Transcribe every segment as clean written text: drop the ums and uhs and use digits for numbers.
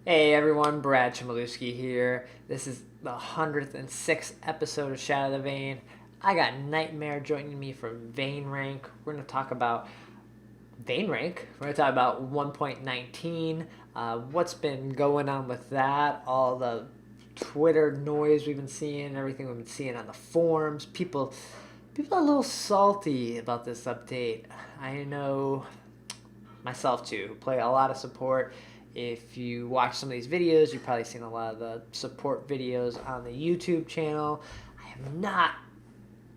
Hey everyone, Brad Chmielewski here. This is the 106th episode of Shatter the Vain. I got NiteMare joining me from Vain Rank. We're going to talk about Vain Rank. We're going to talk about 1.19, what's been going on with that, all the Twitter noise we've been seeing, everything we've been seeing on the forums. People are a little salty about this update. I know myself too, who play a lot of support. If you watch some of these videos, you've probably seen a lot of the support videos on the YouTube channel. I have not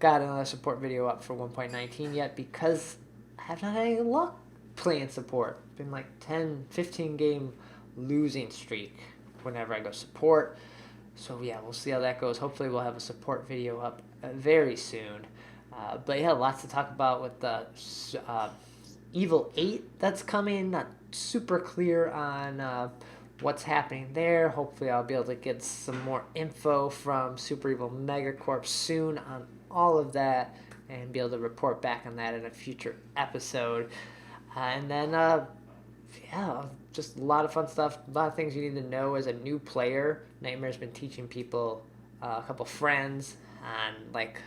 got another support video up for 1.19 yet because I have not had any luck playing support. It's been like 10, 15 game losing streak whenever I go support. So yeah, we'll see how that goes. Hopefully we'll have a support video up very soon. But yeah, lots to talk about with the Evil 8 that's coming. Not super clear on what's happening there. Hopefully I'll be able to get some more info from Super Evil Megacorp soon on all of that and be able to report back on that in a future episode. And then, yeah, just a lot of fun stuff. A lot of things you need to know as a new player. NiteMare's been teaching people, a couple friends, on like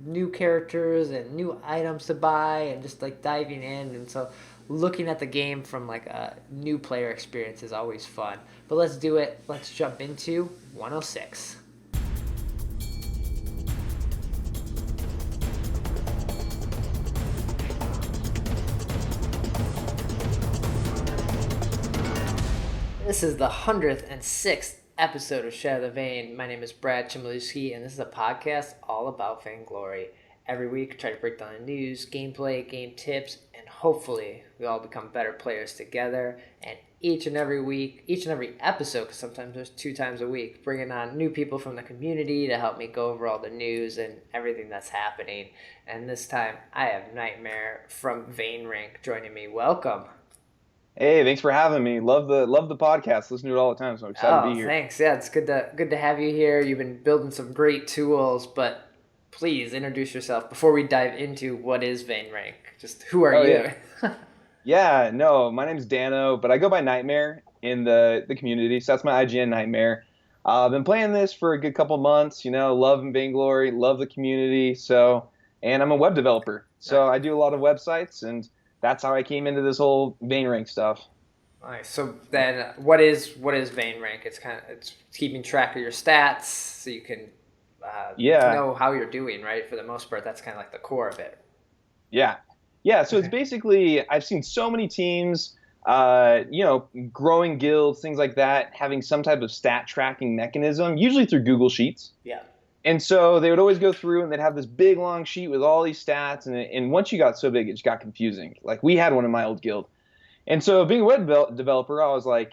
new characters and new items to buy and just like diving in. And so looking at the game from like a new player experience is always fun. But let's do it. Let's jump into 106. This is the 106th episode of Shatter the Vain. My name is Brad Chmielewski, and this is a podcast all about Vainglory. Every week, I try to break down the news, gameplay, game tips, and hopefully we all become better players together. And each and every episode, because sometimes there's 2 times a week, bringing on new people from the community to help me go over all the news and everything that's happening. And this time, I have NiteMare from Vain Rank joining me. Welcome. Hey, thanks for having me. Love the podcast. Listen to it all the time, so I'm excited to Oh, be here. thanks. Yeah, it's good to have you here. You've been building some great tools, but please introduce yourself before we dive into what is Vain Rank. Just who are Oh you? yeah. Yeah, no, my name's Dano, but I go by Nightmare in the community, so that's my IGN Nightmare. I've been playing this for a good couple months, love Vainglory, love the community, and I'm a web developer. Nice. So I do a lot of websites, and that's how I came into this whole Vain Rank stuff. Nice. So then, what is Vain Rank? It's keeping track of your stats so you can Yeah, know how you're doing, right? For the most part, that's kind of like the core of it. yeah. Yeah, so it's Okay. basically I've seen so many teams, growing guilds, things like that, having some type of stat tracking mechanism, usually through Google Sheets. Yeah. And so they would always go through and they'd have this big long sheet with all these stats, and once you got so big, it just got confusing. Like we had one in my old guild, and so being a developer, I was like,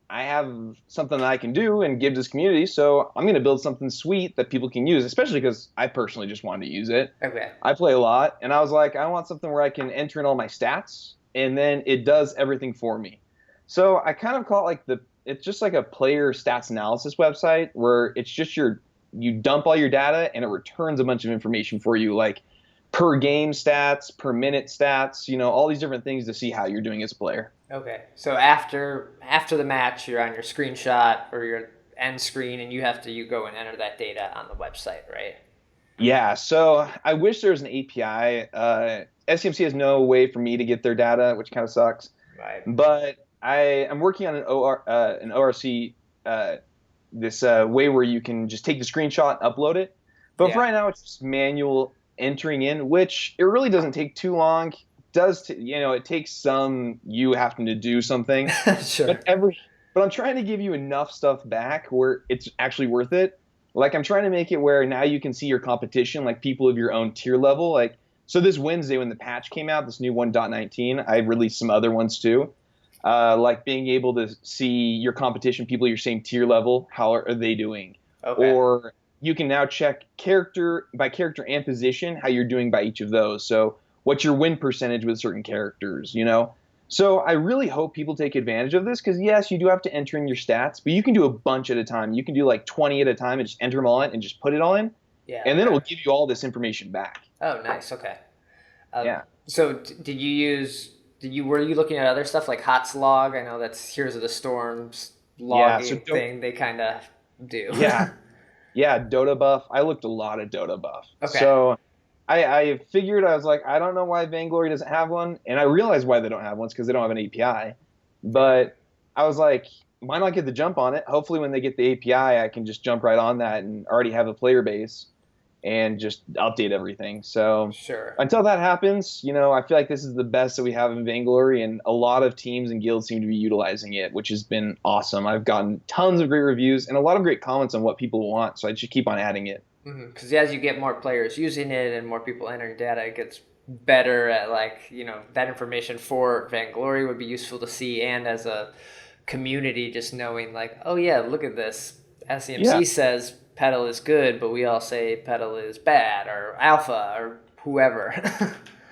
I have something that I can do and give to this community, so I'm going to build something sweet that people can use, especially because I personally just wanted to use it. Okay. I play a lot, and I was like, I want something where I can enter in all my stats, and then it does everything for me. So I kind of call it like it's just like a player stats analysis website where it's just you dump all your data and it returns a bunch of information for you, like per game stats, per minute stats, all these different things to see how you're doing as a player. Okay. So after the match, you're on your screenshot or your end screen, and you go and enter that data on the website, right? Yeah, so I wish there was an API. SCMC has no way for me to get their data, which kind of sucks. Right. But I'm working on an ORC, this way where you can just take the screenshot, upload it. But for Yeah. right now, it's just manual entering in, which it really doesn't take too long. It takes some you having to do something, Sure. but I'm trying to give you enough stuff back where it's actually worth it. Like I'm trying to make it where now you can see your competition, like people of your own tier level. Like so this Wednesday when the patch came out, this new 1.19, I released some other ones too. Like being able to see your competition, people your same tier level, how are they doing? Okay. Or you can now check character by character and position how you're doing by each of those. So what's your win percentage with certain characters? So I really hope people take advantage of this because yes, you do have to enter in your stats, but you can do a bunch at a time. You can do like 20 at a time and just enter them all in and just put it all in, Yeah. and then it Okay. will give you all this information back. Oh, nice. Okay. Uh, Yeah. so did you were you looking at other stuff like Hot's log? I know that's Heroes of the Storms Yeah, so logging thing they kind of do. yeah, yeah, Dota buff. I looked a lot at Dota buff. Okay. So I figured, I was like, I don't know why Vainglory doesn't have one, and I realized why they don't have one. It's because they don't have an API. But I was like, why not get the jump on it? Hopefully, when they get the API, I can just jump right on that and already have a player base and just update everything. So Sure. until that happens, I feel like this is the best that we have in Vainglory, and a lot of teams and guilds seem to be utilizing it, which has been awesome. I've gotten tons of great reviews and a lot of great comments on what people want, so I should keep on adding it. Because as you get more players using it and more people entering data, it gets better at that information for Vainglory would be useful to see, and as a community, just knowing like, oh yeah, look at this. Yeah, SCMC says pedal is good, but we all say pedal is bad or alpha or whoever.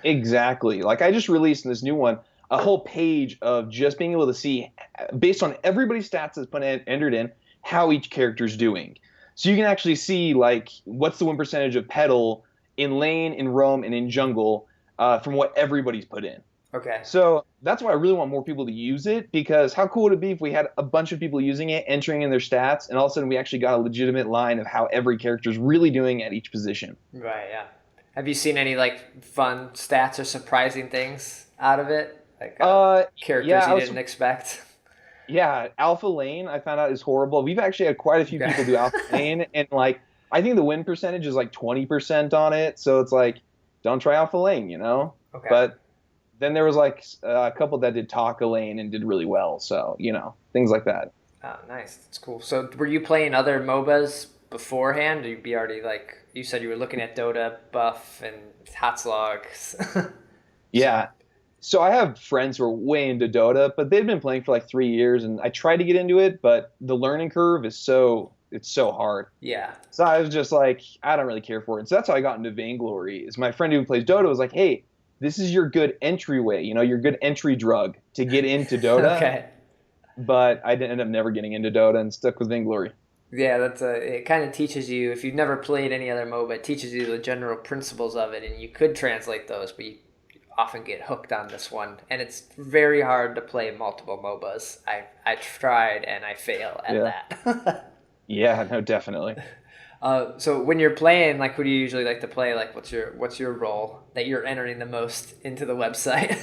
exactly. Like I just released in this new one a whole page of just being able to see, based on everybody's stats that's entered in, how each character's doing. So you can actually see like what's the win percentage of pedal in lane, in roam, and in jungle from what everybody's put in. Okay. So that's why I really want more people to use it, because how cool would it be if we had a bunch of people using it, entering in their stats, and all of a sudden we actually got a legitimate line of how every character is really doing at each position. Right. Yeah. Have you seen any like fun stats or surprising things out of it? Like characters Yeah, you didn't expect? yeah, Alpha Lane I found out is horrible. We've actually had quite a few people do Alpha Okay. Lane, and like I think the win percentage is like 20% on it. So it's like, don't try Alpha Lane. Okay. But then there was like a couple that did Taka Lane and did really well. So things like that. Oh, nice. That's cool. So, were you playing other MOBAs beforehand? Or you be already like you said you were looking at Dota, Buff, and Hotslogs. So, Yeah. So I have friends who are way into Dota, but they've been playing for like 3 years, and I tried to get into it, but the learning curve is so hard. yeah. So I was just like, I don't really care for it. So that's how I got into Vainglory. Is my friend who plays Dota was like, hey, this is your good entryway, your good entry drug to get into Dota. Okay. But I didn't end up never getting into Dota and stuck with Vainglory. Yeah, it kind of teaches you if you've never played any other MOBA, it teaches you the general principles of it, and you could translate those, but you often get hooked on this one, and it's very hard to play multiple MOBAs. I tried and I fail at Yeah. that. Yeah, no, definitely. So when you're playing, like, who do you usually like to play? Like, what's your role that you're entering the most into the website?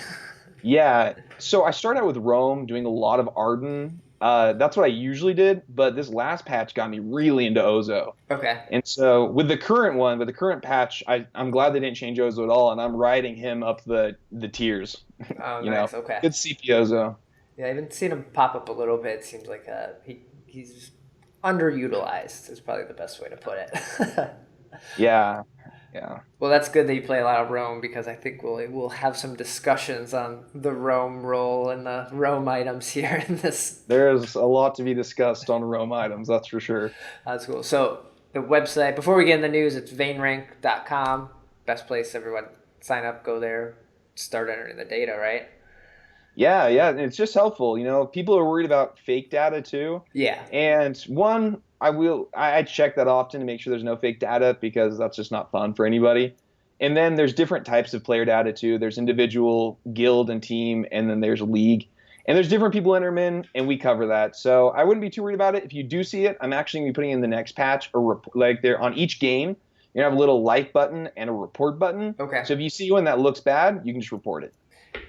Yeah. So I started out with Rome doing a lot of Arden. That's what I usually did, but this last patch got me really into Ozo. Okay. And so with the current patch, I'm glad they didn't change Ozo at all, and I'm riding him up the tiers. Oh, You know, nice. Okay. good CP Ozo. Yeah, I've been seeing him pop up a little bit. It seems like he's underutilized is probably the best way to put it. Yeah, yeah. Well, that's good that you play a lot of Rome because I think we'll have some discussions on the Rome role and the Rome items here in this. There's a lot to be discussed on Rome items, that's for sure. That's cool. So the website, before we get in the news, it's vainrank.com. Best place everyone sign up, go there, start entering the data, right? Yeah, yeah, and it's just helpful. People are worried about fake data too. Yeah. And one, I check that often to make sure there's no fake data, because that's just not fun for anybody. And then there's different types of player data too. There's individual, guild, and team, and then there's league. And there's different people enter them in, and we cover that. So I wouldn't be too worried about it. If you do see it, I'm actually going to be putting in the next patch, like there on each game, you have a little like button and a report button. Okay. So if you see one that looks bad, you can just report it.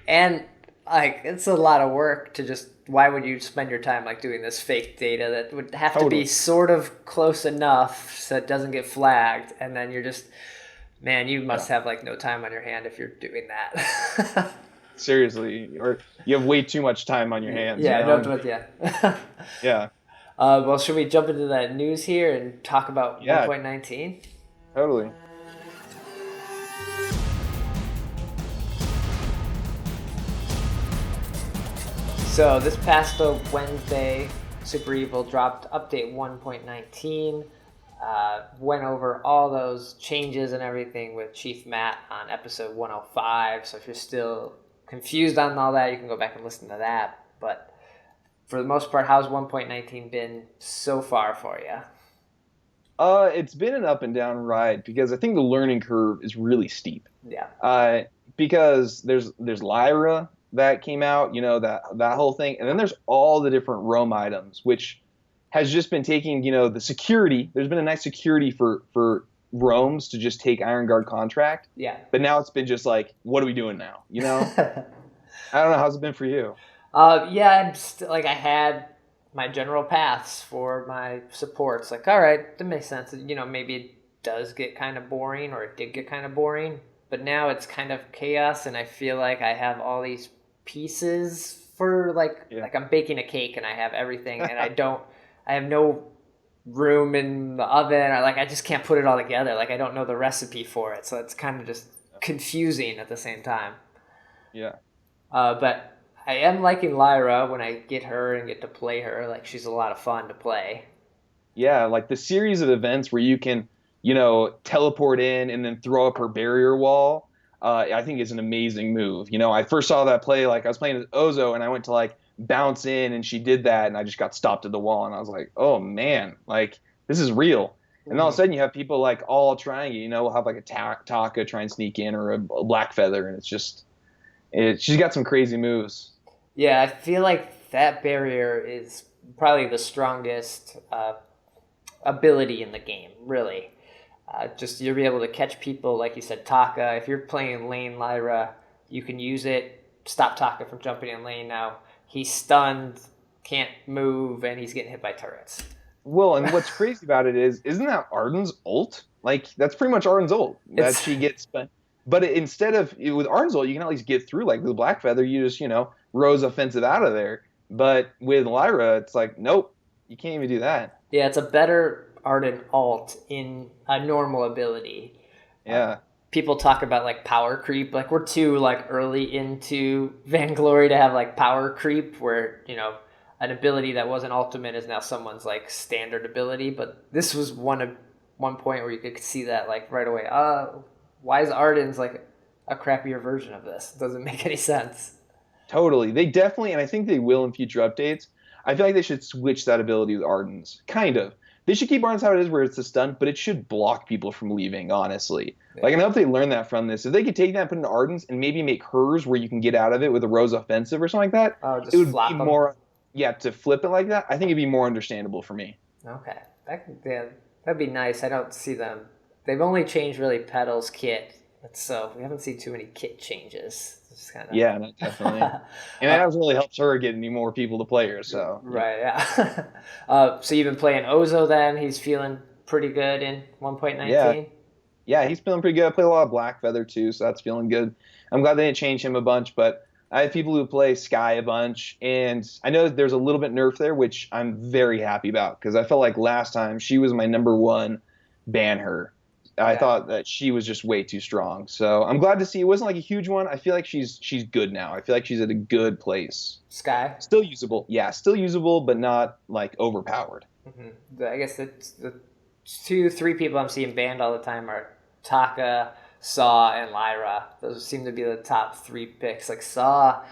And like it's a lot of work to just why would you spend your time like doing this fake data that would have to Totally. be sort of close enough so it doesn't get flagged, and then you're just man, you must have like no time on your hand if you're doing that. Seriously, or you have way too much time on your hands. Yeah, don't do it. Yeah. Yeah, Well, should we jump into that news here and talk about yeah, 1.19? totally. So this past Wednesday, Super Evil dropped update 1.19. Went over all those changes and everything with Chief Matt on episode 105. So if you're still confused on all that, you can go back and listen to that. But for the most part, how's 1.19 been so far for you? It's been an up and down ride, because I think the learning curve is really steep. Yeah. Because there's Lyra, that came out, that whole thing. And then there's all the different roam items, which has just been taking, the security. There's been a nice security for roams to just take Iron Guard contract. Yeah. But now it's been just like, what are we doing now? I don't know. How's it been for you? Yeah, like I had my general paths for my supports. Like, all right, that makes sense. Maybe it does get kind of boring, or it did get kind of boring. But now it's kind of chaos, and I feel like I have all these pieces for Yeah. like I'm baking a cake, and I have everything, and I have no room in the oven, or like I just can't put it all together. Like I don't know the recipe for it, so it's kind of just confusing at the same time. Yeah. But I am liking Lyra when I get her and get to play her. Like she's a lot of fun to play. Yeah, like the series of events where you can, teleport in and then throw up her barrier wall, I think is an amazing move. I first saw that play, like I was playing as Ozo and I went to like bounce in and she did that and I just got stopped at the wall and I was like, oh man, like this is real. And all of a Mm-hmm. sudden you have people like all trying it, we'll have like a Taka try and sneak in or a Black Feather and she's got some crazy moves. Yeah, I feel like that barrier is probably the strongest ability in the game, really. Just you'll be able to catch people, like you said, Taka. If you're playing lane Lyra, you can use it, stop Taka from jumping in lane now. He's stunned, can't move, and he's getting hit by turrets. Well, and what's crazy about it is, isn't that Arden's ult? Like that's pretty much Arden's ult that It's she gets. But instead of with Arden's ult, you can at least get through. Like with Black Feather, you just Rose offensive out of there. But with Lyra, it's like nope, you can't even do that. Yeah, it's a better Arden alt in a normal ability. Uh, Yeah, People talk about like power creep. Like we're too like early into Vainglory to have like power creep, where an ability that wasn't ultimate is now someone's like standard ability. But this was one point where you could see that like right away. Why is Arden's like a crappier version of this? It doesn't make any sense. totally. They definitely, and I think they will in future updates. I feel like they should switch that ability with Arden's. Kind of. They should keep Arden's how it is, where it's a stun, but it should block people from leaving. Honestly, Yeah. like I hope they learn that from this. If they could take that, and put it in Arden's, and maybe make hers where you can get out of it with a Rose offensive or something like that, Oh, it just would be flop them. more. Yeah, to flip it like that, I think it'd be more understandable for me. Okay, yeah, that'd be nice. I don't see them. They've only changed really Petal's kit, so we haven't seen too many kit changes. It's kind Yeah, no, definitely. of And that hasn't really helped her get any more people to play her. So right. Yeah. So you've been playing Ozo then? He's feeling pretty good in yeah, 1.19. yeah, he's feeling pretty good. I play a lot of Black Feather too, so that's feeling good. I'm glad they didn't change him a bunch, but I have people who play Sky a bunch, and I know there's a little bit nerf there, which I'm very happy about because I felt like last time she was my number one ban her. I Yeah. thought that she was just way too strong. So I'm glad to see it wasn't like a huge one. I feel like she's good now. I feel like she's at a good place. Sky. Still usable, yeah, still usable, but not like overpowered. I guess the two, three people I'm seeing banned all the time are Taka, Saw, and Lyra. Those seem to be the top three picks. Like Saw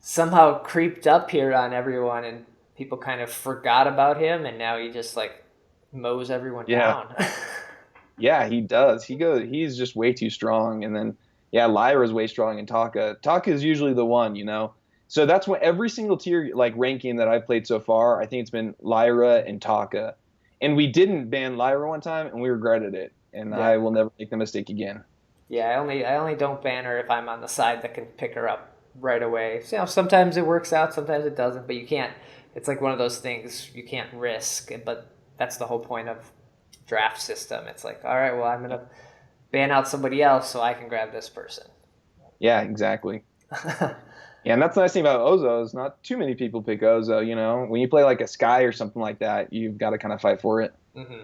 somehow creeped up here on everyone, and people kind of forgot about him, and now he just like mows everyone Yeah. down. Yeah, he does. He's just way too strong. And then, yeah, Lyra's way strong, and Taka is usually the one. So that's what every single tier like ranking that I've played so far. I think it's been Lyra and Taka, and we didn't ban Lyra one time, and we regretted it. And Yeah, I will never make the mistake again. yeah. I only don't ban her if I'm on the side that can pick her up right away. So, sometimes it works out, sometimes it doesn't. But you can't. It's like one of those things you can't risk. But that's the whole point of draft system. It's like, all right, well, I'm gonna ban out somebody else so I can grab this person. Yeah, exactly. Yeah, and that's the nice thing about Ozo is not too many people pick Ozo. When you play like a Sky or something like that, you've got to kind of fight for it. hmm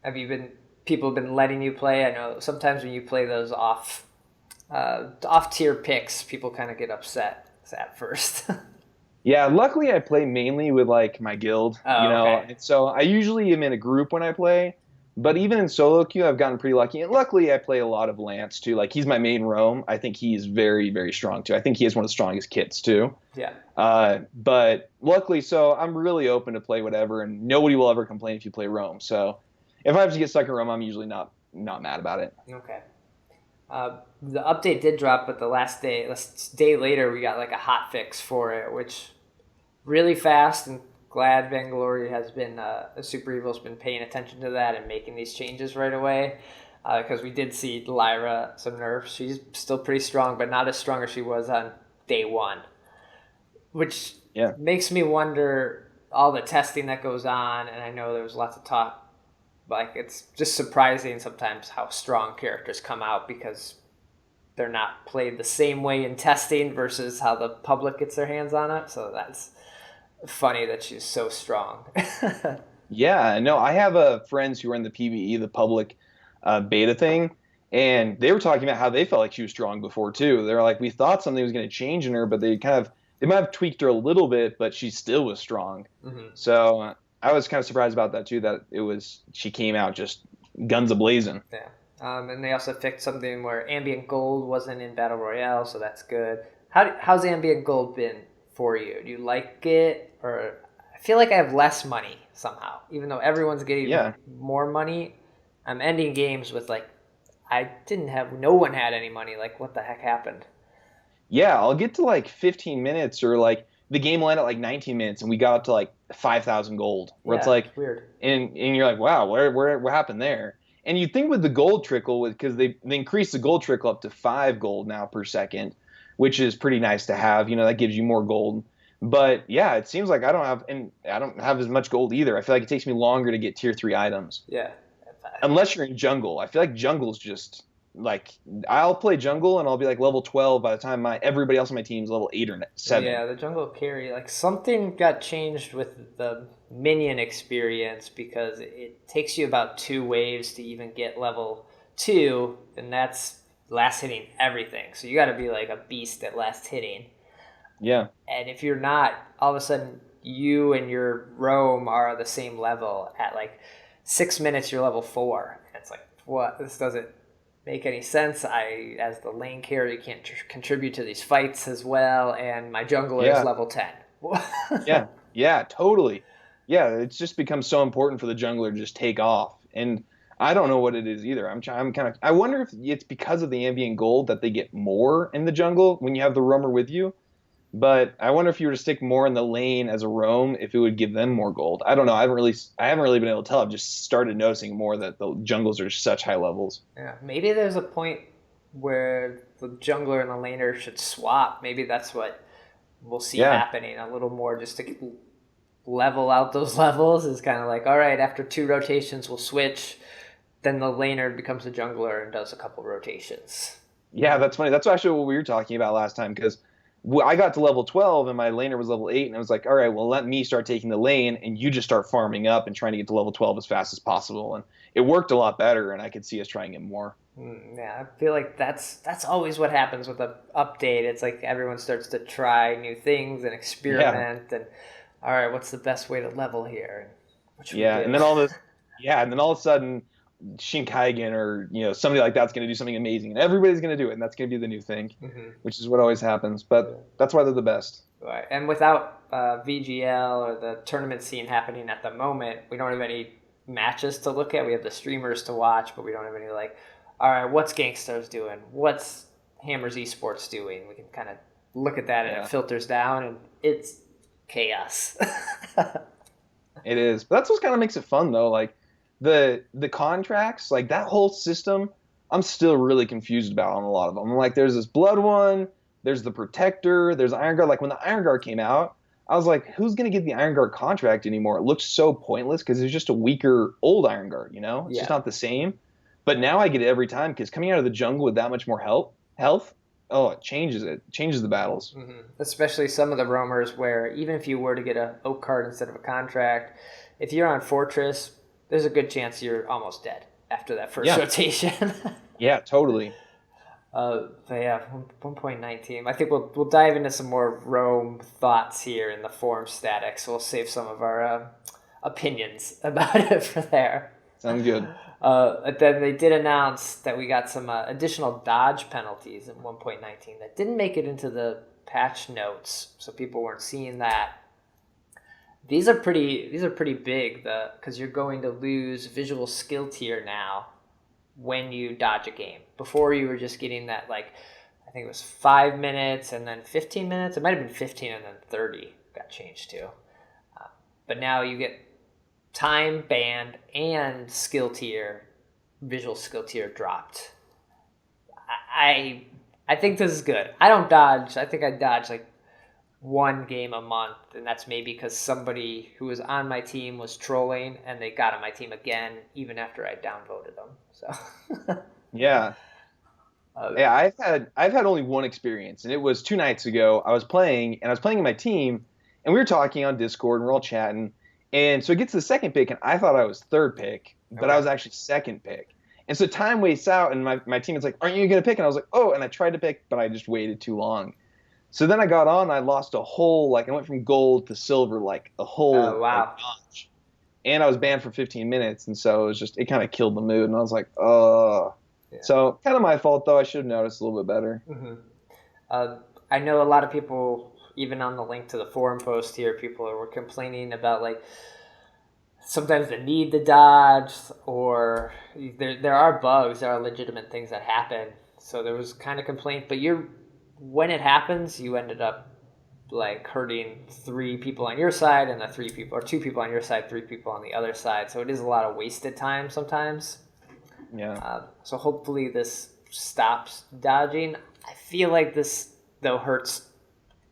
Have you been people been letting you play? I know sometimes when you play those off tier picks, people kind of get upset at first. Yeah, luckily I play mainly with like my guild, Oh, okay. and so I usually am in a group when I play. But even in solo queue, I've gotten pretty lucky, and luckily I play a lot of Lance too. Like he's my main roam. I think he's very, very strong too. I think he has one of the strongest kits too. Yeah. But luckily, so I'm really open to play whatever, and nobody will ever complain if you play roam. So if I have to get stuck in roam, I'm usually not mad about it. Okay. The update did drop, but the last day later, we got like a hot fix for it, which really fast. And glad Vainglory has been, Super Evil's been paying attention to that and making these changes right away. Because we did see Lyra some nerfs. She's still pretty strong, but not as strong as she was on day one, which Yeah. makes me wonder all the testing that goes on. And I know there was lots of talk. Like, it's just surprising sometimes how strong characters come out because they're not played the same way in testing versus how the public gets their hands on it. So that's funny that she's so strong. Yeah, no, I have friends who are in the PvE, the public beta thing, and they were talking about how they felt like she was strong before too. They're like, we thought something was going to change in her, but they might have tweaked her a little bit, but she still was strong. Mm-hmm. So I was kind of surprised about that too, that she came out just guns a blazing. Yeah. And they also fixed something where ambient gold wasn't in battle royale, so that's good. How's ambient gold been for you? Do you like it, or I feel like I have less money somehow, even though everyone's getting Yeah. more money. I'm ending games with like no one had any money. Like, what the heck happened? Yeah, I'll get to like 15 minutes or like the game will end at like 19 minutes and we got up to like 5,000 gold where it's Yeah, like, it's weird. and you're like, wow, what happened there? And you think with the gold trickle, because they increased the gold trickle up to 5 gold now per second, which is pretty nice to have. That gives you more gold. But yeah, it seems like I don't have as much gold either. I feel like it takes me longer to get tier 3 items. Yeah. Unless you're in jungle. I feel like jungle's just like I'll play jungle and I'll be like level 12 by the time my everybody else on my team is level 8 or 7. Yeah, the jungle carry, like something got changed with the minion experience because it takes you about 2 waves to even get level 2, and that's last hitting everything. So you got to be like a beast at last hitting. Yeah. And if you're not, all of a sudden you and your roam are the same level at like 6 minutes, you're level 4. And it's like, what? This doesn't make any sense. I, as the lane carrier, can't contribute to these fights as well, and my jungler is Yeah. level 10. Yeah. Yeah, totally. Yeah, it's just become so important for the jungler to just take off. And I don't know what it is either. I'm kind of I wonder if it's because of the ambient gold that they get more in the jungle when you have the roamer with you. But I wonder if you were to stick more in the lane as a roam, if it would give them more gold. I don't know. I haven't really been able to tell. I've just started noticing more that the jungles are such high levels. Yeah, maybe there's a point where the jungler and the laner should swap. Maybe that's what we'll see Yeah. happening a little more, just to level out those levels. Is kind of like, all right, after 2 rotations, we'll switch. Then the laner becomes a jungler and does a couple rotations. Yeah, that's funny. That's actually what we were talking about last time because I got to level 12 and my laner was level 8, and I was like, all right, well, let me start taking the lane and you just start farming up and trying to get to level 12 as fast as possible. And it worked a lot better, and I could see us trying it more. Yeah, I feel like that's always what happens with an update. It's like everyone starts to try new things and Yeah. experiment, and all right, what's the best way to level here? And what should we Yeah. do? And then all of a sudden, Shinkaigen or somebody like that's going to do something amazing, and everybody's going to do it, and that's going to be the new thing, Hmm. which is what always happens. But that's why they're the best. Right. And without VGL or the tournament scene happening at the moment, we don't have any matches to look at. We have the streamers to watch, but we don't have any like, all right, what's Gangstar's doing? What's Hammers Esports doing? We can kind of look at that and Yeah, it filters down, and it's chaos. it is. But that's what kind of makes it fun, though. Like the contracts, like that whole system, I'm still really confused about on a lot of them. Like, there's this blood one, there's the protector, there's Iron Guard. Like when the Iron Guard came out, I was like, who's gonna get the Iron Guard contract anymore? It looks so pointless because it's just a weaker old Iron Guard. It's just Yeah. not the same. But now I get it every time because coming out of the jungle with that much more health, oh, it changes it. It changes the battles. Especially some of the roamers where even if you were to get a oak card instead of a contract, if you're on Fortress, there's a good chance you're almost dead after that first Yeah, rotation. yeah, totally. But yeah, 1.19. I think we'll dive into some more Rome thoughts here in the forum static, so we'll save some of our opinions about it for there. Sounds good. But then they did announce that we got some additional dodge penalties in 1.19 that didn't make it into the patch notes, so people weren't seeing that. These are pretty big, because you're going to lose visual skill tier now when you dodge a game. Before you were just getting that, like, I think it was 5 minutes and then 15 minutes. It might have been 15 and then 30 got changed too. But now you get time banned and visual skill tier dropped. I think this is good. I don't dodge. I think I dodge like one game a month, and that's maybe because somebody who was on my team was trolling, and they got on my team again even after I downvoted them. So Yeah. Yeah, I've had only one experience, and it was 2 nights ago. I was playing, and I was playing in my team, and we were talking on Discord, and we're all chatting. And so it gets to the second pick, and I thought I was third pick, but I was actually second pick. And so time wastes out, and my team is like, "Aren't you going to pick?" And I was like, "Oh," and I tried to pick, but I just waited too long. So then I got on, and I lost a whole, like, I went from gold to silver, like, a oh whole, like, wow. notch. And I was banned for 15 minutes, and so it kind of killed the mood, and I was like, "Oh." Yeah. So kind of my fault, though. I should have noticed a little bit better. Mm-hmm. I know a lot of people, even on the link to the forum post here, people were complaining about like sometimes the need to dodge, or there are bugs, there are legitimate things that happen. So there was kind of complaint, but when it happens, you ended up like hurting 3 people on your side and the 3 people, or 2 people on your side, 3 people on the other side. So it is a lot of wasted time sometimes. Yeah. So hopefully this stops dodging. I feel like this though hurts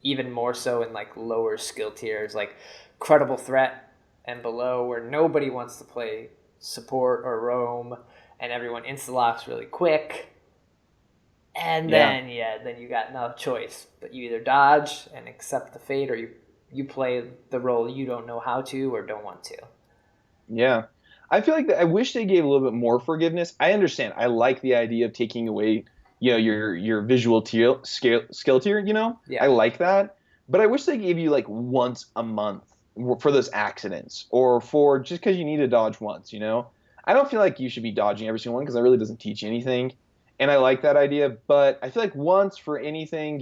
even more so in like lower skill tiers, like credible threat and below, where nobody wants to play support or roam, and everyone insta locks really quick. And then then you got no choice, but you either dodge and accept the fate, or you play the role you don't know how to or don't want to. Yeah. I feel like I wish they gave a little bit more forgiveness. I understand. I like the idea of taking away, your visual skill tier. I Yeah. like that, but I wish they gave you like once a month for those accidents, or for just because you need to dodge once. I don't feel like you should be dodging every single one because that really doesn't teach you anything. And I like that idea, but I feel like once for anything,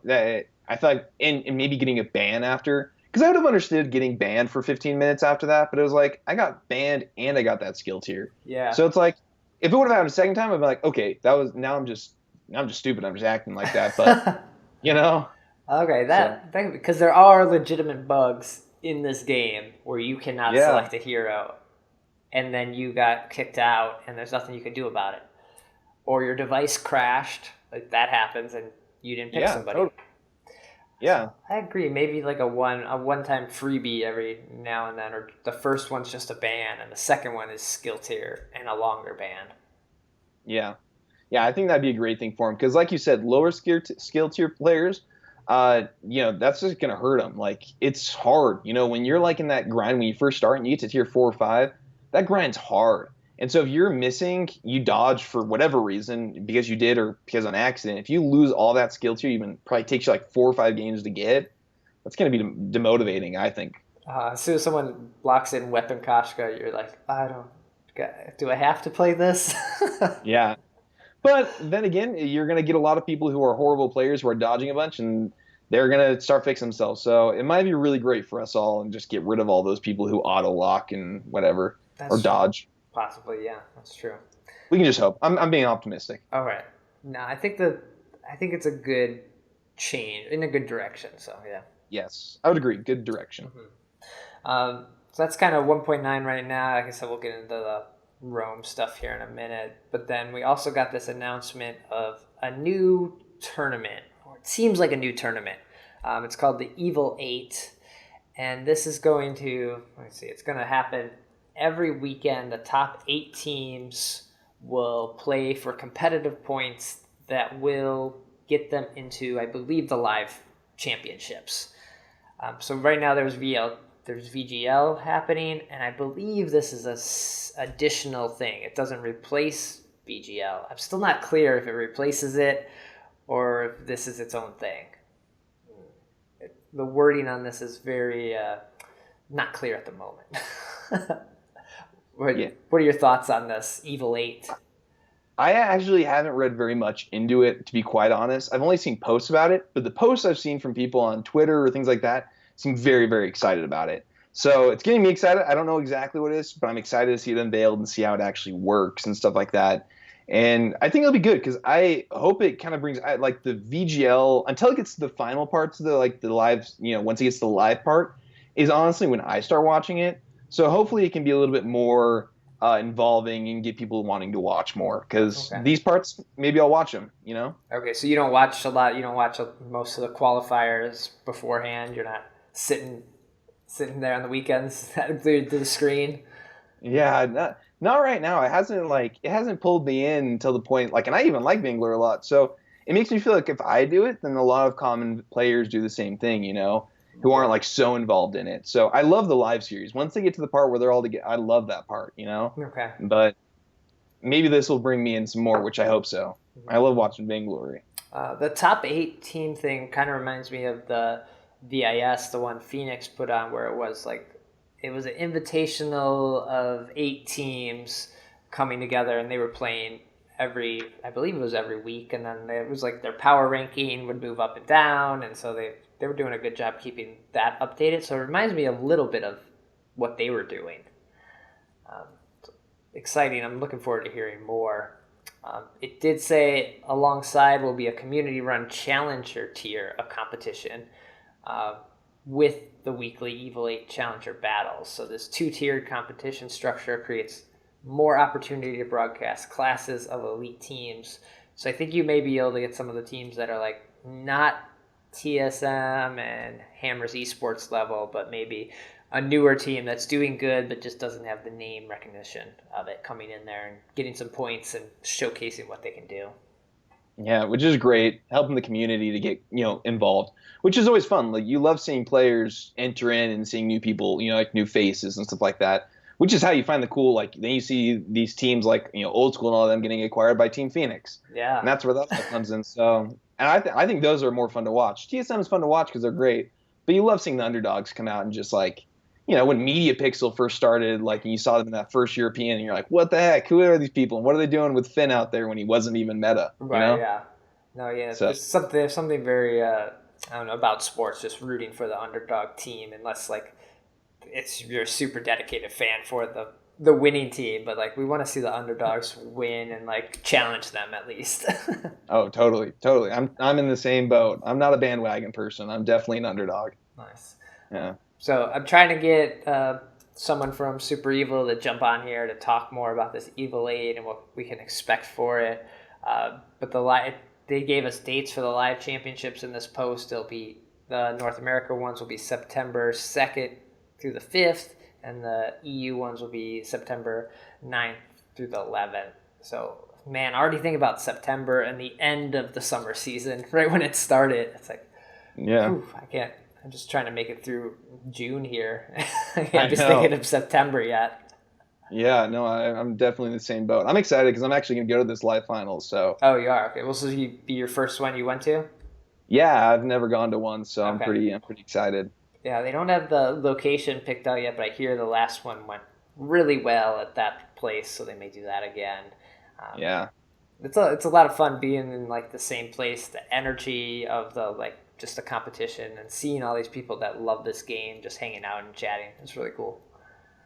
that I feel like, and maybe getting a ban after. Because I would have understood getting banned for 15 minutes after that, but it was like I got banned and I got that skill tier. Yeah. So it's like if it would have happened a second time, I'd be like, okay, now I'm just stupid. I'm just acting like that. But you know, Okay, so that because there are legitimate bugs in this game where you cannot yeah, select a hero, and then you got kicked out, and there's nothing you can do about it, or your device crashed, like that happens, and you didn't pick yeah, somebody. totally. So Yeah, I agree. Maybe like a one time freebie every now and then, or the first one's just a ban, and the second one is skill tier and a longer ban. yeah, yeah. I think that'd be a great thing for him because, like you said, lower skill tier players, that's just gonna hurt them. Like it's hard, when you're like in that grind when you first start and you get to tier 4 or 5, that grind's hard. And so if you're missing, you dodge for whatever reason because you did or because of an accident. If you lose all that skill tier, even probably takes you like 4 or 5 games to get. That's gonna be demotivating, I think. As soon as someone blocks in Weapon Koshka, you're like, do I have to play this? Yeah. But then again, you're going to get a lot of people who are horrible players who are dodging a bunch, and they're going to start fixing themselves. So it might be really great for us all and just get rid of all those people who auto lock and whatever or That's dodge. possibly, yeah, that's true. We can just hope. I'm being optimistic. All right. No, I think it's a good change in a good direction. So yeah. Yes, I would agree. Good direction. So that's kind of 1.9 right now. Like I said, we'll get into the Rome stuff here in a minute. But then we also got this announcement of a new tournament, or it seems like a new tournament. It's called the Evil 8. And this is going to, it's going to happen every weekend. The top 8 teams will play for competitive points that will get them into, I believe, the live championships. So right now there's VGL happening, and I believe this is a additional thing. It doesn't replace VGL. I'm still not clear if it replaces it or if this is its own thing. The wording on this is very not clear at the moment. What are your thoughts on this Evil 8? I actually haven't read very much into it, to be quite honest. I've only seen posts about it, but the posts I've seen from people on Twitter or things like that seem very, very excited about it. So it's getting me excited. I don't know exactly what it is, but I'm excited to see it unveiled and see how it actually works and stuff like that. And I think it'll be good because I hope it kind of brings like the VGL until it gets to the final parts of the like the live, once it gets to the live part is honestly when I start watching it. So hopefully it can be a little bit more involving and get people wanting to watch more because Okay. these parts maybe I'll watch them. Okay, so you don't watch a lot. You don't watch most of the qualifiers beforehand. You're not sitting there on the weekends glued to the screen. Yeah, not right now. It hasn't pulled me in until the point like, and I even like Vainglory a lot. So it makes me feel like if I do it, then a lot of common players do the same thing, who aren't Yeah. like so involved in it. So I love the live series. Once they get to the part where they're all together, I love that part. Okay. But maybe this will bring me in some more, which I hope so. I love watching Vainglory. The top 8 team thing kind of reminds me of the VIS, the one Phoenix put on, where it was an invitational of 8 teams coming together, and they were playing I believe it was every week, and then it was like their power ranking would move up and down, and so they were doing a good job keeping that updated. So it reminds me a little bit of what they were doing. Um, Exciting. I'm looking forward to hearing more. It did say alongside will be a community run challenger tier of competition uh, with the weekly Evil 8 challenger battles. So this 2-tiered competition structure creates more opportunity to broadcast classes of elite teams. So I think you may be able to get some of the teams that are like not TSM and Hammers esports level, but maybe a newer team that's doing good but just doesn't have the name recognition of it coming in there and getting some points and showcasing what they can do. Yeah, which is great, helping the community to get involved, which is always fun. Like you love seeing players enter in and seeing new people, like new faces and stuff like that, which is how you find the cool. Like then you see these teams like old school and all of them getting acquired by Team Phoenix, and Yeah. that's where that all comes in. So, and I think those are more fun to watch. TSM is fun to watch because they're great, but you love seeing the underdogs come out and just like when Media Pixel first started, like and you saw them in that first European, and you're like, what the heck? Who are these people? And what are they doing with Finn out there when he wasn't even meta? You Right. know? Yeah. No. Yeah. So There's something very I don't know about sports. Just rooting for the underdog team, unless like you're a super dedicated fan for the winning team, but like we want to see the underdogs win and like challenge them at least. oh, totally, totally. I'm in the same boat. I'm not a bandwagon person. I'm definitely an underdog. Nice. Yeah. So I'm trying to get someone from Super Evil to jump on here to talk more about this Evil 8 and what we can expect for it. But they gave us dates for the live championships in this post. The North America ones will be September 2nd through the 5th, and the EU ones will be September 9th through the 11th. So, man, I already think about September and the end of the summer season, right when it started. It's like, Yeah. whew, I can't. I'm just trying to make it through June here. I I can't be know. thinking of September yet. Yeah. No, I'm definitely in the same boat. I'm excited because I'm actually gonna go to this live finals. So Oh, you are? Okay. Well, so you be your first one you went to? yeah, I've never gone to one, so I'm Okay. pretty excited. Yeah, they don't have the location picked out yet, but I hear the last one went really well at that place, so they may do that again. Um, Yeah. it's a lot of fun being in like the same place, the energy of the like just the competition and seeing all these people that love this game just hanging out and chatting. It's really cool.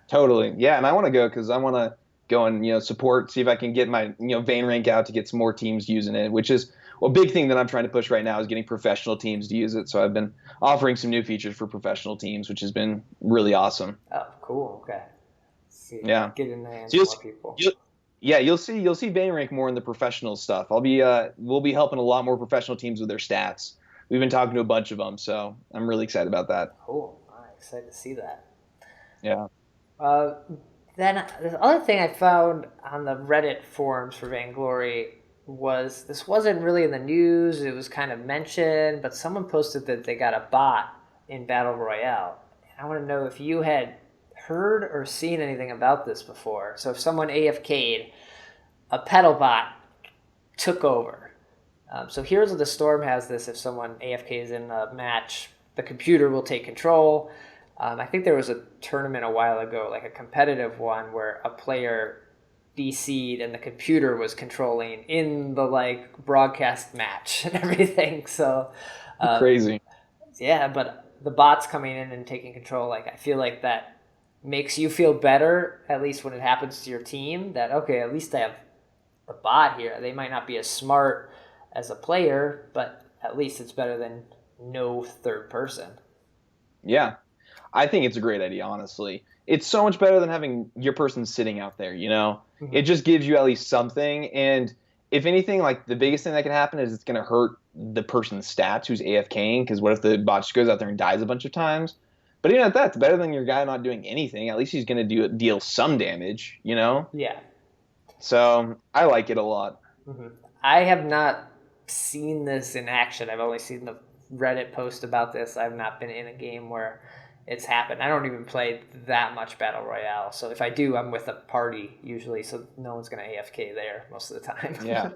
Totally. Yeah, and I want to go because I want to go and support, see if I can get my Vayne rank out to get some more teams using it, which is a big thing that I'm trying to push right now is getting professional teams to use it. So I've been offering some new features for professional teams, which has been really awesome. Oh, cool. Okay. Let's see, Yeah. get in the hands So of more people. yeah, you'll see Vayne rank more in the professional stuff. We'll be helping a lot more professional teams with their stats. We've been talking to a bunch of them, so I'm really excited about that. Cool. All right, excited to see that. Yeah. Uh, then the other thing I found on the Reddit forums for Vainglory was this wasn't really in the news. It was kind of mentioned, but someone posted that they got a bot in Battle Royale. And I want to know if you had heard or seen anything about this before. So if someone AFK'd, a pedal bot took over. So Heroes of the Storm has this: if someone AFK is in a match, the computer will take control. I think there was a tournament a while ago, like a competitive one, where a player DC'd and the computer was controlling in the like broadcast match and everything. So, uh, Crazy. yeah, but the bots coming in and taking control, like I feel like that makes you feel better, at least when it happens to your team. That okay, at least I have the bot here. They might not be as smart as a player, but at least it's better than no third person. Yeah. I think it's a great idea, honestly. It's so much better than having your person sitting out there, you know? It Hmm. just gives you at least something. And if anything, like the biggest thing that can happen is it's going to hurt the person's stats who's AFKing, because what if the bot just goes out there and dies a bunch of times? But even at that, it's better than your guy not doing anything. At least he's going to deal some damage, you know? Yeah. So I like it a lot. Hmm. I have not seen this in action. I've only seen the Reddit post about this. I've not been in a game where it's happened. I don't even play that much Battle Royale. So if I do, I'm with a party usually, so no one's going to AFK there most of the time. Yeah.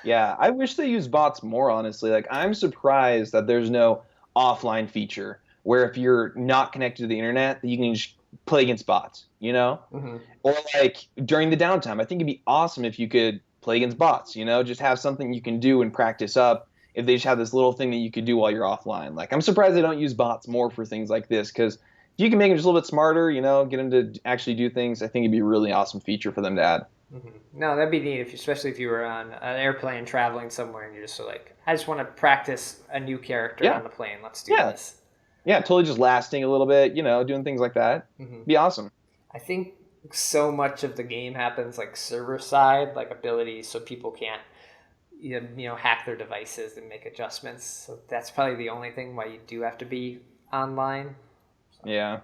Yeah, I wish they used bots more, honestly. Like, I'm surprised that there's no offline feature where if you're not connected to the internet, that you can just play against bots, you know? Hmm. Or like during the downtime, I think it'd be awesome if you could play against bots, you know, just have something you can do and practice up if they just have this little thing that you could do while you're offline. Like, I'm surprised they don't use bots more for things like this because if you can make them just a little bit smarter, you know, get them to actually do things, I think it'd be a really awesome feature for them to add. Hmm. No, that'd be neat, if, especially if you were on an airplane traveling somewhere and you're just like, I just want to practice a new character Yeah, on the plane. Let's do yeah, this. yeah, totally just lasting a little bit, you know, doing things like that. Hmm. Be awesome. I think so much of the game happens like server side, like abilities, so people can't hack their devices and make adjustments. So that's probably the only thing why you do have to be online. Yeah.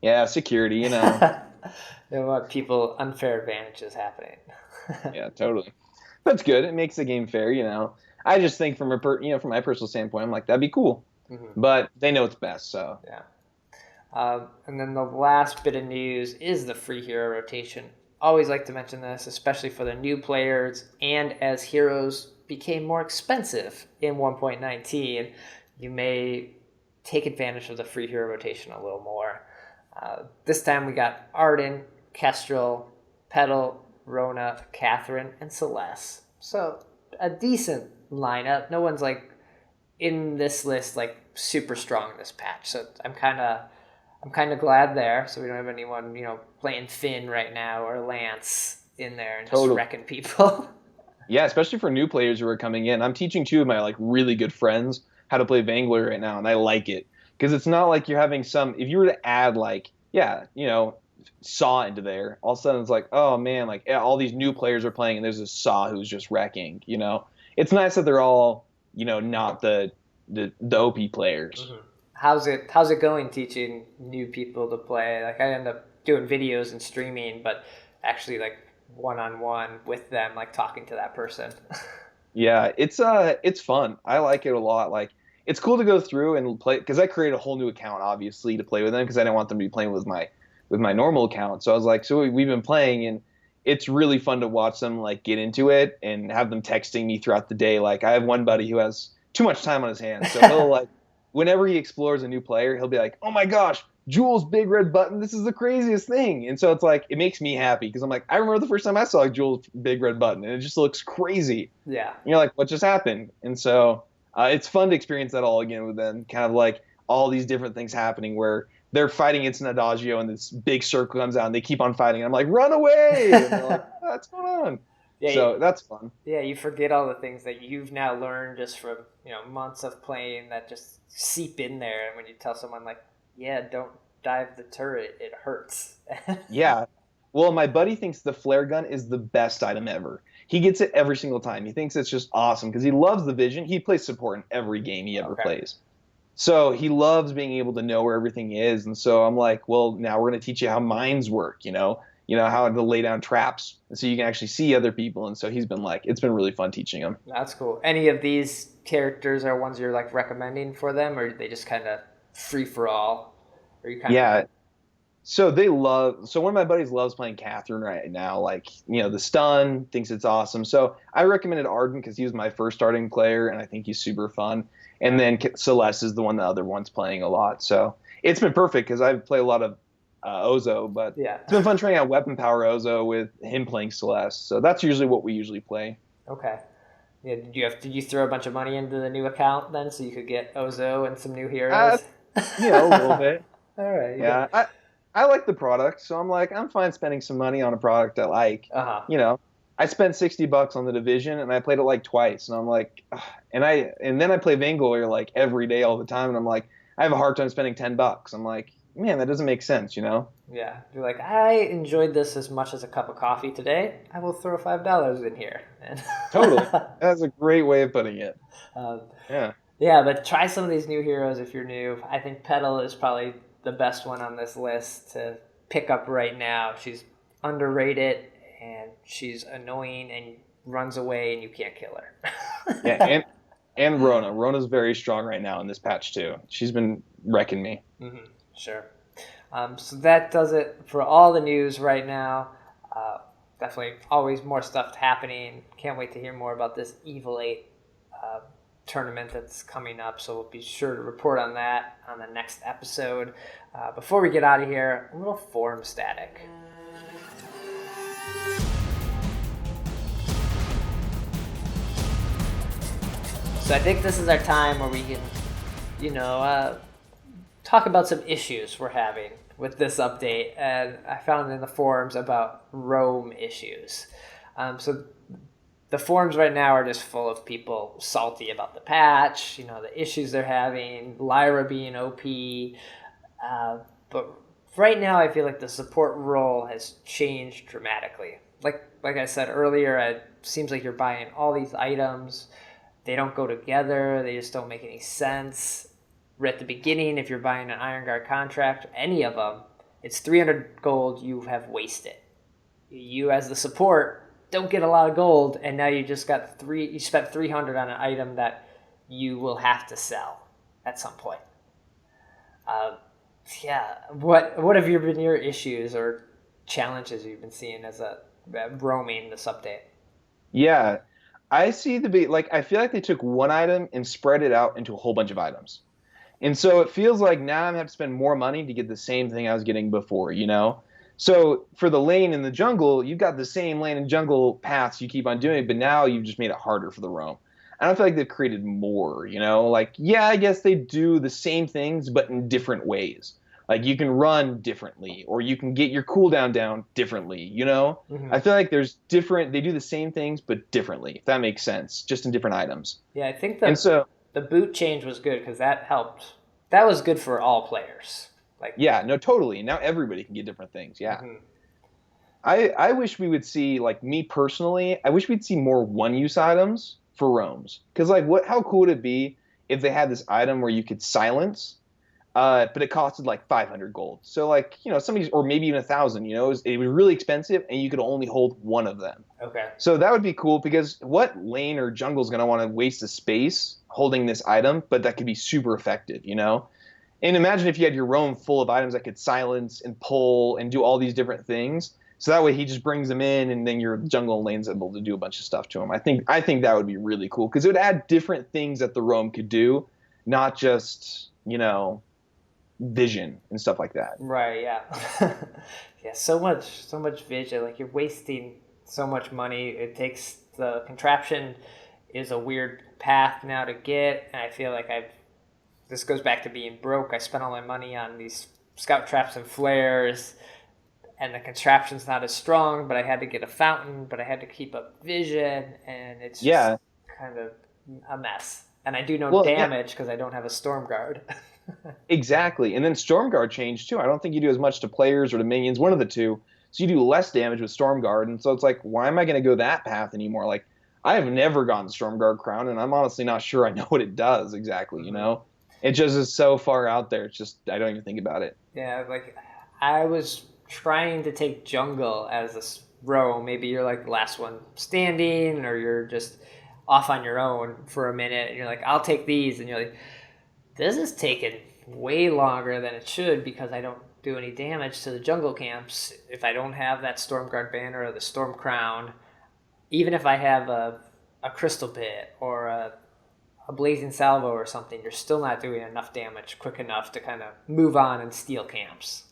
Yeah, security, you know. They don't want people unfair advantages happening. Yeah, totally. That's good. It makes the game fair, you know. I just think from my personal standpoint, I'm like that'd be cool. Hmm. But they know it's best, so. Yeah. And then the last bit of news is the free hero rotation. Always like to mention this, especially for the new players, and as heroes became more expensive in 1.19, you may take advantage of the free hero rotation a little more. This time we got Arden, Kestrel, Petal, Rona, Catherine, and Celeste. So a decent lineup. No one's like in this list like super strong in this patch. So I'm kind of glad there. So we don't have anyone playing Finn right now or Lance in there and just Totally. wrecking people. Yeah, especially for new players who are coming in. I'm teaching two of my like really good friends how to play Vainglory right now, and I like it because it's not like you're having some. If you were to add like, yeah, you know, Saw into there, all of a sudden it's like, oh man, like yeah, all these new players are playing, and there's a Saw who's just wrecking. You know, it's nice that they're all, you know, not the OP players. Hmm. How's it going teaching new people to play? Like I end up doing videos and streaming, but actually like one on one with them, like talking to that person. Yeah, it's fun. I like it a lot. Like it's cool to go through and play because I created a whole new account obviously to play with them because I didn't want them to be playing with my normal account. So I was like, so we've been playing and it's really fun to watch them like get into it and have them texting me throughout the day. Like I have one buddy who has too much time on his hands, so he'll like whenever he explores a new player, he'll be like, "Oh my gosh, Jules' big red button. This is the craziest thing." And so it's like it makes me happy because I'm like, I remember the first time I saw Jules' big red button, and it just looks crazy. Yeah. You're like, what just happened? And so it's fun to experience that all again with them, kind of like all these different things happening where they're fighting against an adagio and this big circle comes out and they keep on fighting. And I'm like, run away! And they're like, what's going on? Yeah. So that's fun. Yeah, you forget all the things that you've now learned just from months of playing that just seep in there. And when you tell someone like, "Yeah, don't dive the turret, it hurts." Yeah. Well, my buddy thinks the flare gun is the best item ever. He gets it every single time. He thinks it's just awesome because he loves the vision. He plays support in every game he ever Okay. plays. So he loves being able to know where everything is. And so I'm like, well, now we're going to teach you how mines work, you know, how to lay down traps and so you can actually see other people. And so he's been like, it's been really fun teaching him. That's cool. Any of these characters are ones you're like recommending for them, or they just kind of free for all? Or you kind of Yeah. So one of my buddies loves playing Catherine right now. Like, you know, the stun, thinks it's awesome. So I recommended Arden because he was my first starting player and I think he's super fun. And then Celeste is the one the other one's playing a lot. So it's been perfect because I play a lot of Ozo, but yeah. it's been fun trying out Weapon Power Ozo with him playing Celeste. So that's usually what we usually play. Okay. Yeah. Did you throw a bunch of money into the new account then so you could get Ozo and some new Uh, heroes? a little bit. All right. You Yeah. I like the product, so I'm like, I'm fine spending some money on a product I like. Uh huh. You know, I spent $60 on the division and I played it like twice, and I'm like, ugh. And then I play Vainglory like every day all the time, and I'm like, I have a hard time spending $10. I'm like, man, that doesn't make sense, you know? Yeah, you're like, I enjoyed this as much as a cup of coffee today. I will throw $5 in here. And Totally. That's a great way of putting it. um, Yeah. yeah, but try some of these new heroes if you're new. I think Petal is probably the best one on this list to pick up right now. She's underrated and she's annoying and runs away and you can't kill her. Yeah, and Rona. Rona's very strong right now in this patch too. She's been wrecking me. Sure. So that does it for all the news right now. Definitely always more stuff happening. Can't wait to hear more about this Evil 8 tournament that's coming up. So we'll be sure to report on that on the next episode. Before we get out of here, a little forum static. So I think this is our time where we can, talk about some issues we're having with this update. And I found in the forums about roam issues. So the forums right now are just full of people salty about the patch, the issues they're having, Lyra being OP. But right now I feel like the support role has changed dramatically. Like I said earlier, it seems like you're buying all these items. They don't go together. They just don't make any sense. At the beginning, if you're buying an Iron Guard contract, any of them, it's 300 gold you have wasted. You, as the support, don't get a lot of gold, and now you just got you spent 300 on an item that you will have to sell at some point. What have been your issues or challenges you've been seeing as a roaming this update? Yeah, I see I feel like they took one item and spread it out into a whole bunch of items. And so it feels like now I'm going to have to spend more money to get the same thing I was getting before, you know? So for the lane in the jungle, you've got the same lane and jungle paths you keep on doing, but now you've just made it harder for the roam. I don't feel like they've created more, you know? Like, yeah, I guess they do the same things, but in different ways. Like, you can run differently, or you can get your cooldown down differently, you know? Mm-hmm. I feel like they do the same things, but differently, if that makes sense, just in different items. Yeah, I think the boot change was good because that helped. That was good for all players. Yeah, no, totally. Now everybody can get different things. Yeah. Mm-hmm. I wish we would see, like, me personally, I wish we'd see more one-use items for roams. Because, like, how cool would it be if they had this item where you could silence, but it costed like 500 gold. So, like, somebody's, or maybe even 1,000, it was really expensive and you could only hold one of them. Okay. So that would be cool, because what lane or jungle is going to want to waste the space holding this item, but that could be super effective, And imagine if you had your roam full of items that could silence and pull and do all these different things. So that way he just brings them in, and then your jungle lane's able to do a bunch of stuff to him. I think that would be really cool, because it would add different things that the roam could do, not just, vision and stuff like that. Right, yeah. Yeah, so much vision. Like, you're wasting so much money. It takes the contraption is a weird path now to get, and I feel like this goes back to being broke. I spent all my money on these scout traps and flares, and the contraption's not as strong, but I had to get a fountain, but I had to keep up vision, and it's just kind of a mess. And I do no damage because I don't have a Storm Guard. Exactly. And then Storm Guard changed too. I don't think you do as much to players or to minions, one of the two. So you do less damage with Storm Guard. And so it's like, why am I going to go that path anymore? Like, I have never gotten Storm Guard Crown, and I'm honestly not sure I know what it does exactly, It just is so far out there. It's just, I don't even think about it. Yeah, like, I was trying to take jungle as a row. Maybe you're like the last one standing, or you're just off on your own for a minute, and you're like, I'll take these, and you're like, this is taking way longer than it should because I don't do any damage to the jungle camps if I don't have that Stormguard banner or the Storm Crown. Even if I have a Crystal Bit or a Blazing Salvo or something, you're still not doing enough damage quick enough to kind of move on and steal camps.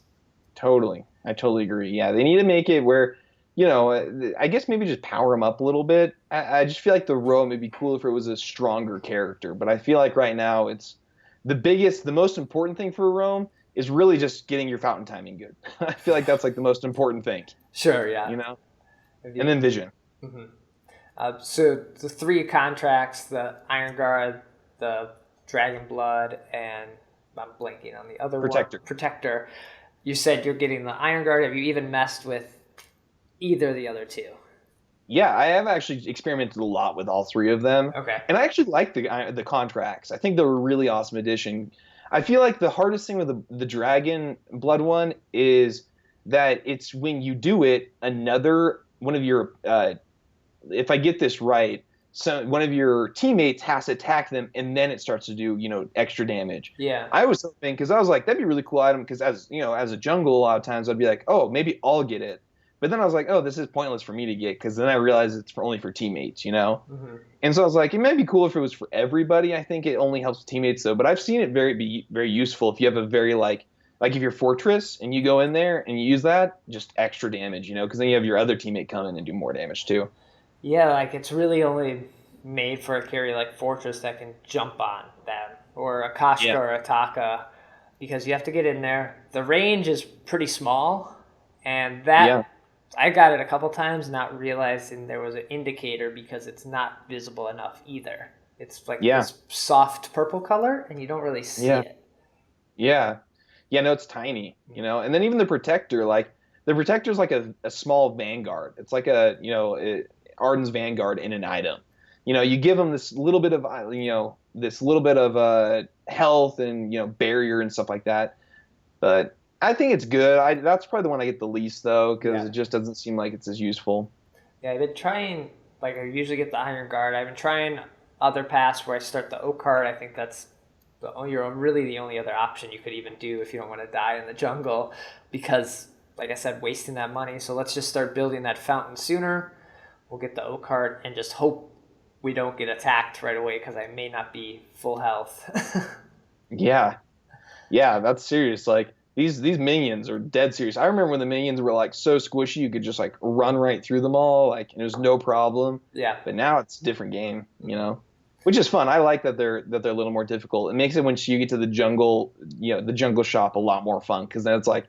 Totally. I totally agree. Yeah, they need to make it where, I guess maybe just power them up a little bit. I just feel like the roam would be cool if it was a stronger character, but I feel like right now it's the most important thing for a roam is really just getting your fountain timing good. I feel like that's like the most important thing. Sure, yeah. And then vision. Hmm. So the three contracts, the Iron Guard, the Dragon Blood, and I'm blanking on the other one, Protector. Protector. You said you're getting the Iron Guard. Have you even messed with either of the other two? Yeah, I have actually experimented a lot with all three of them, Okay. and I actually like the contracts. I think they're a really awesome addition. I feel like the hardest thing with the Dragon Blood one is that it's when you do it, another one of your if I get this right, so one of your teammates has to attack them, and then it starts to do extra damage. Yeah. I was hoping because I was like that'd be a really cool item because as a jungle a lot of times I'd be like oh maybe I'll get it, but then I was like oh this is pointless for me to get because then I realized it's only for teammates. Hmm. And so I was like it might be cool if it was for everybody. I think it only helps teammates though, but I've seen it be very useful if you have a very like if you're Fortress and you go in there and you use that just extra damage, because then you have your other teammate come in and do more damage too. Yeah, like it's really only made for a carry like Fortress that can jump on them, or a Kashka Yeah. or a Taka, because you have to get in there. The range is pretty small, and Yeah. that I got it a couple times, not realizing there was an indicator because it's not visible enough either. It's like Yeah. this soft purple color, and you don't really see Yeah. it. Yeah. Yeah, no, it's tiny. And then even the protector, like the protector's like a small vanguard. It's like Arden's vanguard in an item. You give them this little bit of health and barrier and stuff like that. But I think it's good. That's probably the one I get the least though, because Yeah. it just doesn't seem like it's as useful. Yeah, I've been trying. Like I usually get the Iron Guard. I've been trying other paths where I start the Oak Card. I think that's you're really the only other option you could even do if you don't want to die in the jungle, because, like I said, wasting that money. So let's just start building that fountain sooner. We'll get the Oak Card and just hope we don't get attacked right away because I may not be full health. Yeah. Yeah, that's serious. Like these minions are dead serious. I remember when the minions were like so squishy you could just like run right through them all, like and it was no problem. Yeah. But now it's a different game. Which is fun. I like that they're a little more difficult. It makes it once you get to the jungle shop a lot more fun because then it's like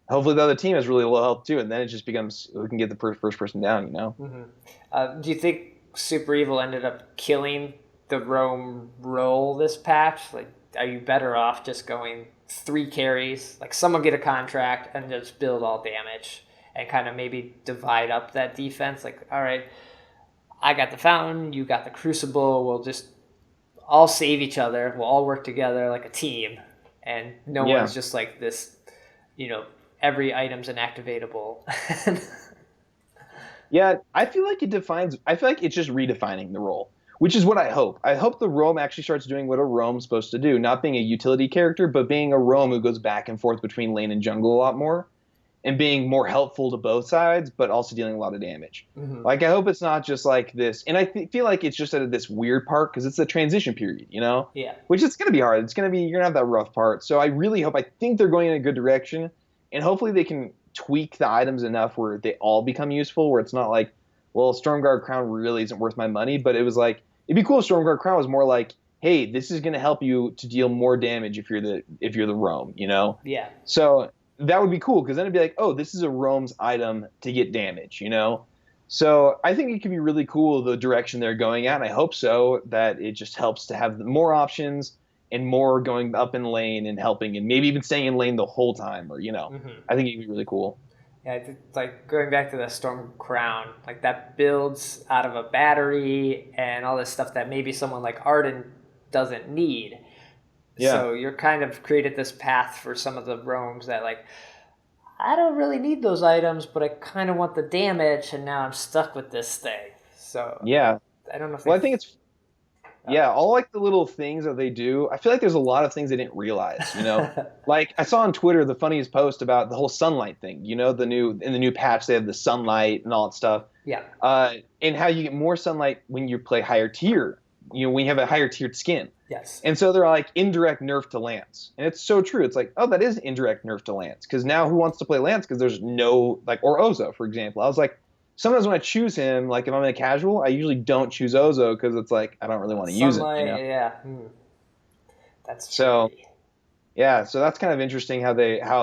hopefully the other team has really low health too, and then it just becomes who can get the first person down. Hmm. Do you think Super Evil ended up killing the roam role this patch? Like, are you better off just going three carries, like someone get a contract and just build all damage and kind of maybe divide up that defense? Like, all right, I got the fountain, you got the crucible. We'll just all save each other. We'll all work together like a team, and no Yeah. one's just like this. You know, every item's inactivatable. Yeah, I feel like it's just redefining the role, which is what I hope. I hope the roam actually starts doing what a roam's supposed to do, not being a utility character, but being a roam who goes back and forth between lane and jungle a lot more and being more helpful to both sides, but also dealing a lot of damage. Hmm. Like I hope it's not just like this, and feel like it's just at this weird part because it's a transition period, Yeah. which it's gonna be hard. You're gonna have that rough part. So I think they're going in a good direction, and hopefully they can tweak the items enough where they all become useful. Where it's not like, well, Stormguard Crown really isn't worth my money, but it was like it'd be cool if Stormguard Crown was more like, hey, this is gonna help you to deal more damage if you're the roam. Yeah. So that would be cool because then it'd be like, oh, this is a roam's item to get damage. So I think it could be really cool the direction they're going at. And I hope so that it just helps to have more options and more going up in lane and helping and maybe even staying in lane the whole time or. Hmm. I think it'd be really cool. Yeah, like going back to the Storm Crown, like that builds out of a battery and all this stuff that maybe someone like Arden doesn't need. Yeah. So you're kind of created this path for some of the roams that like I don't really need those items, but I kind of want the damage, and now I'm stuck with this thing. So Yeah. I don't know if they. Well, I think it's yeah, all like the little things that they do. I feel like there's a lot of things they didn't realize. Like I saw on Twitter the funniest post about the whole sunlight thing. In the new patch they have the sunlight and all that stuff. Yeah. And how you get more sunlight when you play higher tier. When you have a higher tiered skin. Yes. And so they're like indirect nerf to Lance. And it's so true. It's like, oh, that is indirect nerf to Lance. Because now who wants to play Lance? Because there's no, like, or Ozo, for example. I was like, sometimes when I choose him, like if I'm in a casual, I usually don't choose Ozo because it's like, I don't really want to use him. Sunlight. Yeah. That's So, tricky. Yeah, so that's kind of interesting how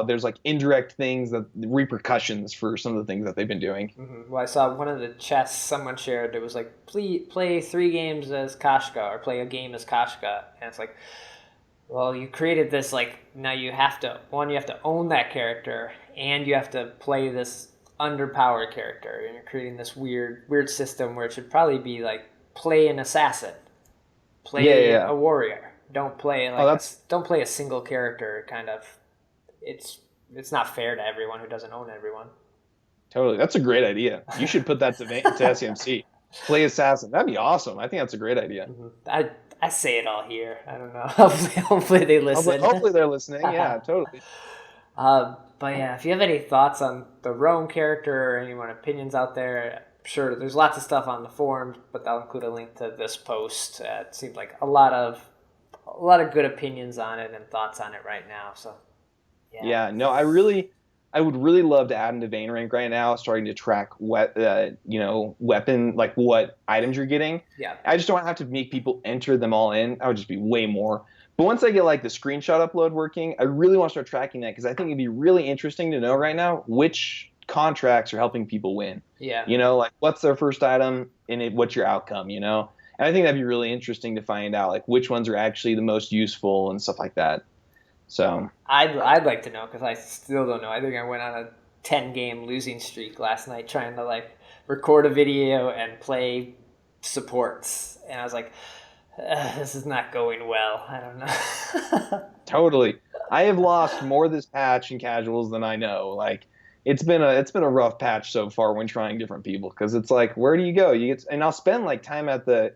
there's like indirect things that repercussions for some of the things that they've been doing. Well, I saw one of the chests someone shared. It was like, please play 3 games as Kashka or play a game as Kashka, and it's like, well, you created this like now you have to you have to own that character and you have to play this underpowered character, and you're creating this weird system where it should probably be like play an assassin, Yeah, yeah, play yeah. a warrior. Don't play Oh, like that's don't play a single character. Kind of, it's it's not fair to everyone who doesn't own everyone. totally. That's a great idea. You should put that to SEMC. Play assassin. That'd be awesome. I think that's a great idea. I say it all here. I don't know. Hopefully they listen. Hopefully they're listening. Yeah, totally. But yeah, if you have any thoughts on the Rome character or anyone opinions out there, sure, there's lots of stuff on the forums, but I'll include a link to this post. It seems like a lot of good opinions on it and thoughts on it right now. So yeah, Yeah, no, I would really love to add into Vein Rank right now, starting to track weapon, like what items you're getting. yeah, I just don't have to make people enter them all in. I would just be way more. But once I get like the screenshot upload working, I really want to start tracking that because I think it'd be really interesting to know right now which contracts are helping people win. yeah. Like what's their first item and what's your outcome. And I think that'd be really interesting to find out like which ones are actually the most useful and stuff like that. So. I'd like to know because I still don't know. I think I went on a 10 game losing streak last night trying to like record a video and play supports, and I was like, this is not going well. I don't know. Totally. I have lost more this patch in casuals than I know. Like it's been a rough patch so far when trying different people because it's like where do you go? And I'll spend like time at the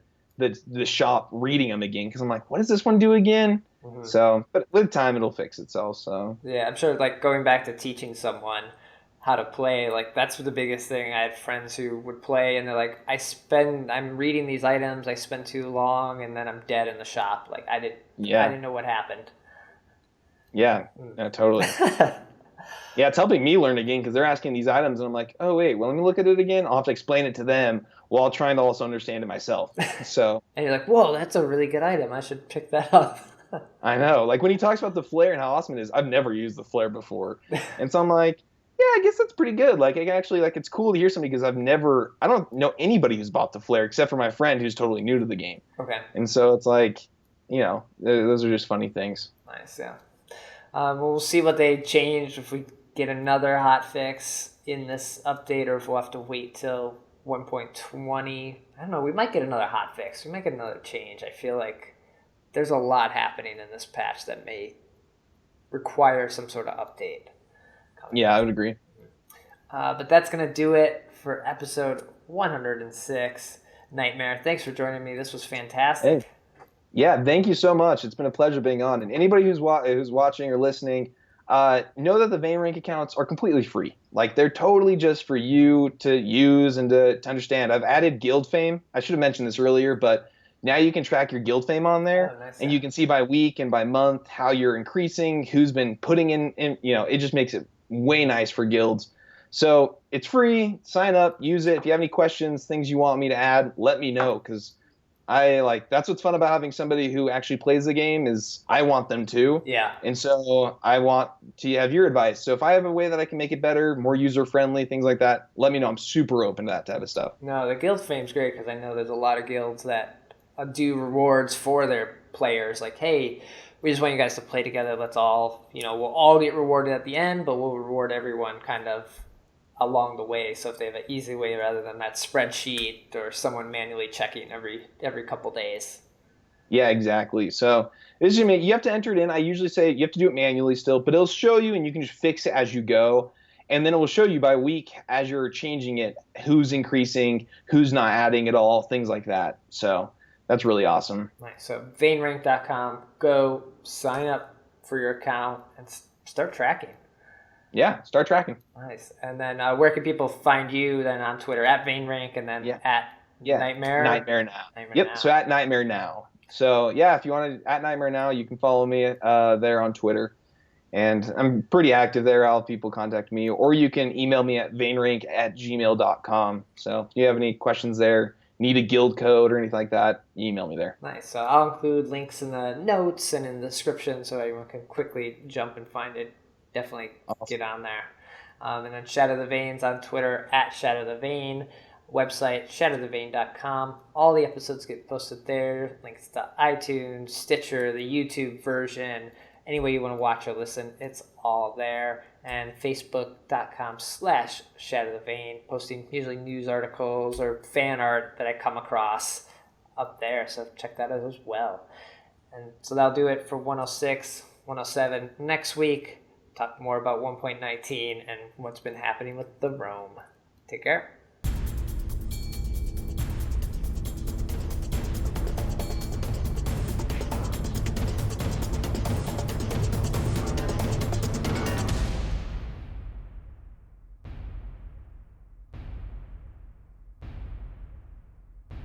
shop reading them again because I'm like, what does this one do again? Mhm. So, but with time it'll fix itself. So Yeah, I'm sure like going back to teaching someone how to play, like that's the biggest thing. I had friends who would play and they're like, I'm reading these items, I spend too long and then I'm dead in the shop. Like I yeah, didn't know what happened. yeah, no, totally. Yeah, it's helping me learn again because they're asking these items and I'm like, oh wait, well let me look at it again. I'll have to explain it to them while trying to also understand it myself. So And you're like, whoa, that's a really good item. I should pick that up. I know. Like when he talks about the flare and how awesome it is, I've never used the flare before. And so I'm like, yeah, I guess that's pretty good. Like I actually like it's cool to hear something because I don't know anybody who's bought the flare except for my friend who's totally new to the game. Okay. And so it's like, those are just funny things. Nice, yeah. Well, we'll see what they change if we get another hot fix in this update or if we'll have to wait till 1.20. I don't know. We might get another hot fix. We might get another change. I feel like there's a lot happening in this patch that may require some sort of update. Yeah, I would agree. But that's going to do it for episode 106. NiteMare, thanks for joining me. This was fantastic. Hey, yeah, thank you so much. It's been a pleasure being on. And anybody who's watching or listening, know that the Vein Rank accounts are completely free. Like they're totally just for you to use and to understand. I've added guild fame. I should have mentioned this earlier, but now you can track your guild fame on there, Oh, nice. and you can see by week and by month how you're increasing, who's been putting in. It just makes it way nice for guilds. So it's free. Sign up, use it. If you have any questions, things you want me to add, let me know because that's what's fun about having somebody who actually plays the game is I want them to. Yeah. And so I want to have your advice. So if I have a way that I can make it better, more user friendly, things like that, let me know. I'm super open to that type of stuff. No, the guild fame's great because I know there's a lot of guilds that do rewards for their players. Like, hey, we just want you guys to play together. Let's all, we'll all get rewarded at the end, but we'll reward everyone kind of along the way. So if they have an easy way rather than that spreadsheet or someone manually checking every couple days. Yeah, exactly. So this is you have to enter it in. I usually say you have to do it manually still, but it'll show you and you can just fix it as you go. And then it will show you by week as you're changing it, who's increasing, who's not adding at all, things like that. So that's really awesome. Nice. So vainrank.com, go sign up for your account and start tracking. Yeah, start tracking. Nice. And then where can people find you then on Twitter at VainRank and then at NiteMare? NiteMare Now. NiteMare Now. So at NiteMare Now. So yeah, if you want to at NiteMare Now, you can follow me there on Twitter. And I'm pretty active there. I'll have people contact me. Or you can email me at vainrank@gmail.com. So if you have any questions there, need a guild code or anything like that, email me there. Nice. So I'll include links in the notes and in the description so everyone can quickly jump and find it. Definitely Awesome. get on there. And then Shatter the Veins on Twitter at Shatter the Vein. Website shatterthevein.com. All the episodes get posted there. Links to iTunes, Stitcher, the YouTube version. Any way you want to watch or listen, it's all there. And facebook.com/shatterthevein, posting usually news articles or fan art that I come across up there. So check that out as well. And so that'll do it for 106, 107. Next week, talk more about 1.19 and what's been happening with the Rome. Take care.